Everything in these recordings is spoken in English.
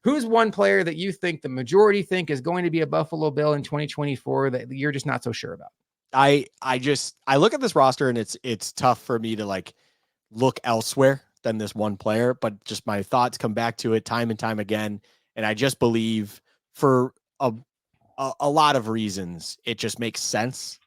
Who's one player that you think the majority think is going to be a Buffalo Bill in 2024 that you're just not so sure about? I look at this roster and it's tough for me to like look elsewhere than this one player, but just my thoughts come back to it time and time again. And I just believe for a lot of reasons, it just makes sense.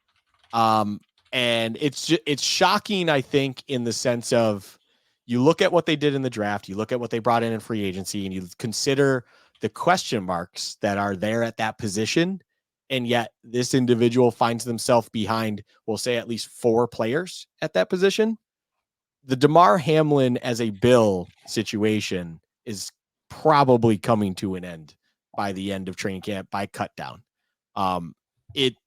And it's shocking, I think, in the sense of you look at what they did in the draft, you look at what they brought in free agency, and you consider the question marks that are there at that position. And yet this individual finds themselves behind, we'll say, at least 4 players at that position. The Damar Hamlin as a Bill situation is probably coming to an end by the end of training camp by cut down. Um, it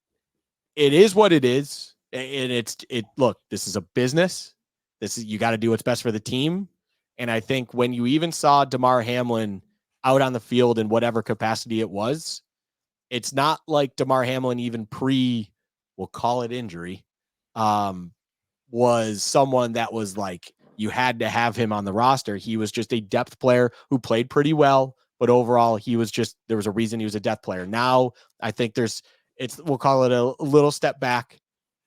is what it is, and look, this is a business. You got to do what's best for the team. And I think when you even saw Damar Hamlin out on the field in whatever capacity it was, it's not like Damar Hamlin even we'll call it injury, was someone that was like, you had to have him on the roster. He was just a depth player who played pretty well, but overall there was a reason he was a depth player. Now I think we'll call it a little step back,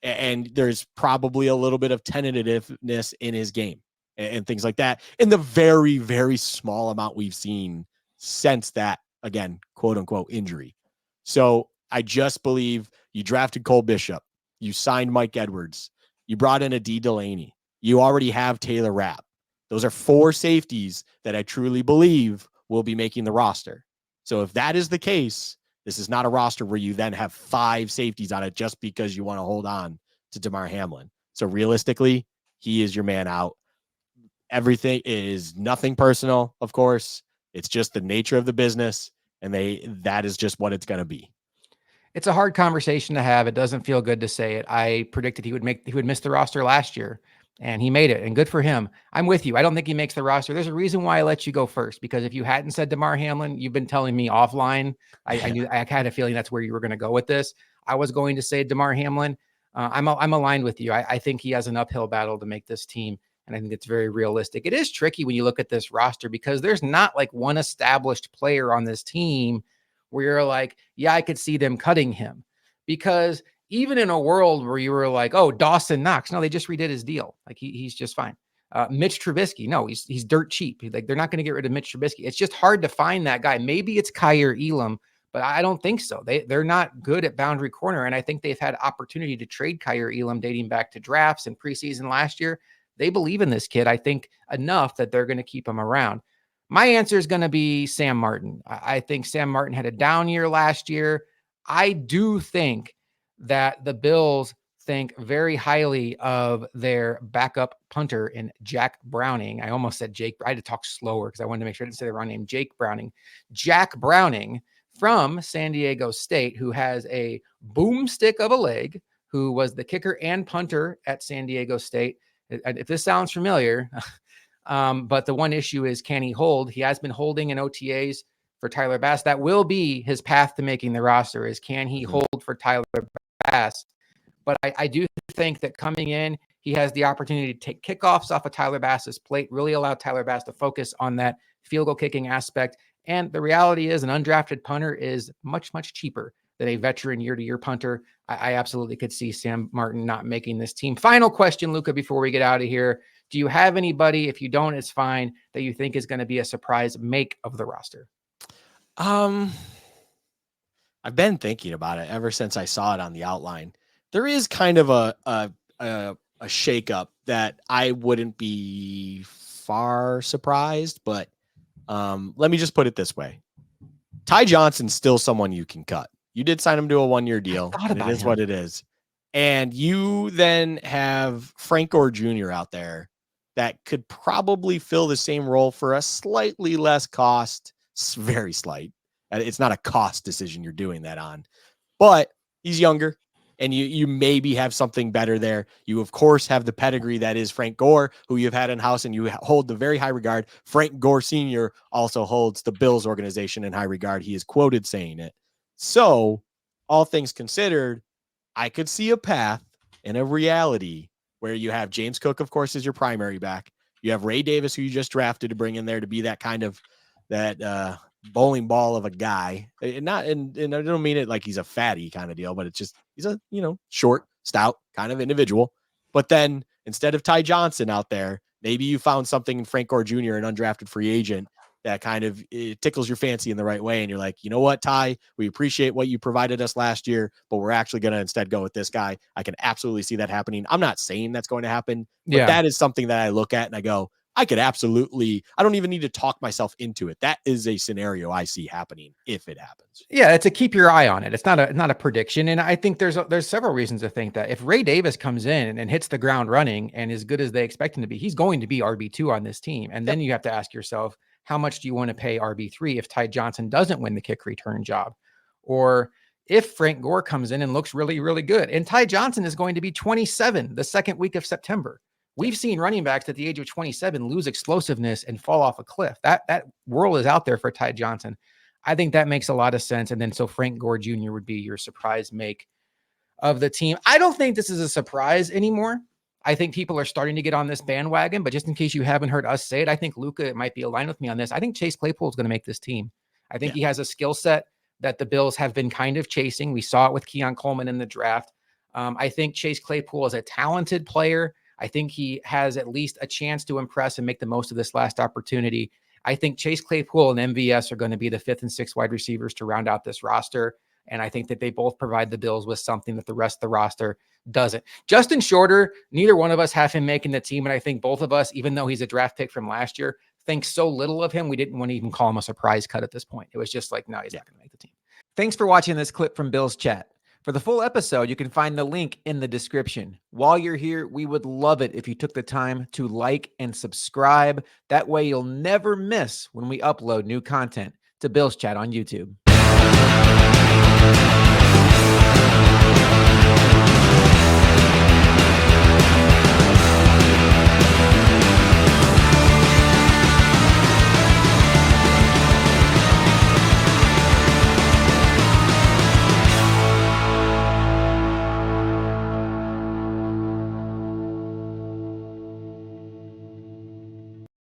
and there's probably a little bit of tentativeness in his game and things like that in the very, very small amount we've seen since that, again, quote unquote, injury. So I just believe you drafted Cole Bishop. You signed Mike Edwards. You brought in a D Delaney. You already have Taylor Rapp. Those are 4 safeties that I truly believe will be making the roster. So if that is the case, this is not a roster where you then have 5 safeties on it just because you want to hold on to Damar Hamlin. So realistically, he is your man out. Everything is nothing personal, of course. It's just the nature of the business, and that is just what it's going to be. It's a hard conversation to have. It doesn't feel good to say it. I predicted he would miss the roster last year, and he made it, and good for him. I'm with you. I don't think he makes the roster. There's a reason why I let you go first, because if you hadn't said Damar Hamlin, you've been telling me offline. I knew, I had a feeling that's where you were going to go with this. I was going to say Damar Hamlin. I'm aligned with you. I think he has an uphill battle to make this team, and I think it's very realistic. It is tricky when you look at this roster because there's not like one established player on this team where you're like, yeah, I could see them cutting him. Because even in a world where you were like, oh, Dawson Knox, no, they just redid his deal. Like he's just fine. Mitch Trubisky, no, he's dirt cheap. Like they're not going to get rid of Mitch Trubisky. It's just hard to find that guy. Maybe it's Kyer Elam, but I don't think so. They're not good at boundary corner, and I think they've had opportunity to trade Kyer Elam dating back to drafts and preseason last year. They believe in this kid, I think, enough that they're going to keep him around. My answer is going to be Sam Martin. I think Sam Martin had a down year last year. I do think that the Bills think very highly of their backup punter in Jack Browning. I almost said Jake. I had to talk slower because I wanted to make sure I didn't say the wrong name. Jake Browning. Jack Browning from San Diego State, who has a boomstick of a leg, who was the kicker and punter at San Diego State. If this sounds familiar, but the one issue is, can he hold? He has been holding in OTAs for Tyler Bass. That will be his path to making the roster, is can he hold for Tyler Bass? But I do think that coming in, he has the opportunity to take kickoffs off of Tyler Bass's plate, really allow Tyler Bass to focus on that field goal kicking aspect. And the reality is an undrafted punter is much, much cheaper than a veteran year-to-year punter. I absolutely could see Sam Martin not making this team. Final question, Luka, before we get out of here. Do you have anybody, if you don't, it's fine, that you think is going to be a surprise make of the roster? I've been thinking about it ever since I saw it on the outline. There is kind of a shakeup that I wouldn't be far surprised, but let me just put it this way. Ty Johnson's still someone you can cut. You did sign him to a 1-year deal, and it is what it is. And you then have Frank Gore Jr. out there that could probably fill the same role for a slightly less cost. It's very slight. It's not a cost decision you're doing that on, but he's younger, and you maybe have something better there. You, of course, have the pedigree that is Frank Gore, who you've had in-house, and you hold the very high regard. Frank Gore Sr. also holds the Bills organization in high regard. He is quoted saying it. So, all things considered, I could see a path and a reality where you have James Cook, of course, as your primary back. You have Ray Davis, who you just drafted to bring in there to be that kind of that bowling ball of a guy. And I don't mean it like he's a fatty kind of deal, but it's just he's a, short, stout kind of individual. But then instead of Ty Johnson out there, maybe you found something in Frank Gore Jr., an undrafted free agent, that kind of tickles your fancy in the right way. And you're like, you know what, Ty, we appreciate what you provided us last year, but we're actually going to instead go with this guy. I can absolutely see that happening. I'm not saying that's going to happen, but that is something that I look at and I go, I don't even need to talk myself into it. That is a scenario I see happening if it happens. Yeah, it's a keep your eye on it. It's not a prediction. And I think there's several reasons to think that if Ray Davis comes in and hits the ground running and as good as they expect him to be, he's going to be RB2 on this team. And then you have to ask yourself, how much do you want to pay RB3 if Ty Johnson doesn't win the kick return job? Or if Frank Gore comes in and looks really, really good, and Ty Johnson is going to be 27 the second week of September. We've seen running backs at the age of 27 lose explosiveness and fall off a cliff. That world is out there for Ty Johnson. I think that makes a lot of sense. And then so Frank Gore Jr. would be your surprise make of the team. I don't think this is a surprise anymore. I think people are starting to get on this bandwagon, but just in case you haven't heard us say it, I think Luka might be aligned with me on this. I think Chase Claypool is going to make this team. I think he has a skill set that the Bills have been kind of chasing. We saw it with Keon Coleman in the draft. I think Chase Claypool is a talented player. I think he has at least a chance to impress and make the most of this last opportunity. I think Chase Claypool and MVS are going to be the 5th and 6th wide receivers to round out this roster. And I think that they both provide the Bills with something that the rest of the roster doesn't. Justin Shorter, neither one of us have him making the team. And I think both of us, even though he's a draft pick from last year, think so little of him, we didn't want to even call him a surprise cut at this point. It was just like, no, he's not going to make the team. Thanks for watching this clip from Bills Chat. For the full episode, you can find the link in the description. While you're here, we would love it if you took the time to like and subscribe. That way you'll never miss when we upload new content to Bills Chat on YouTube.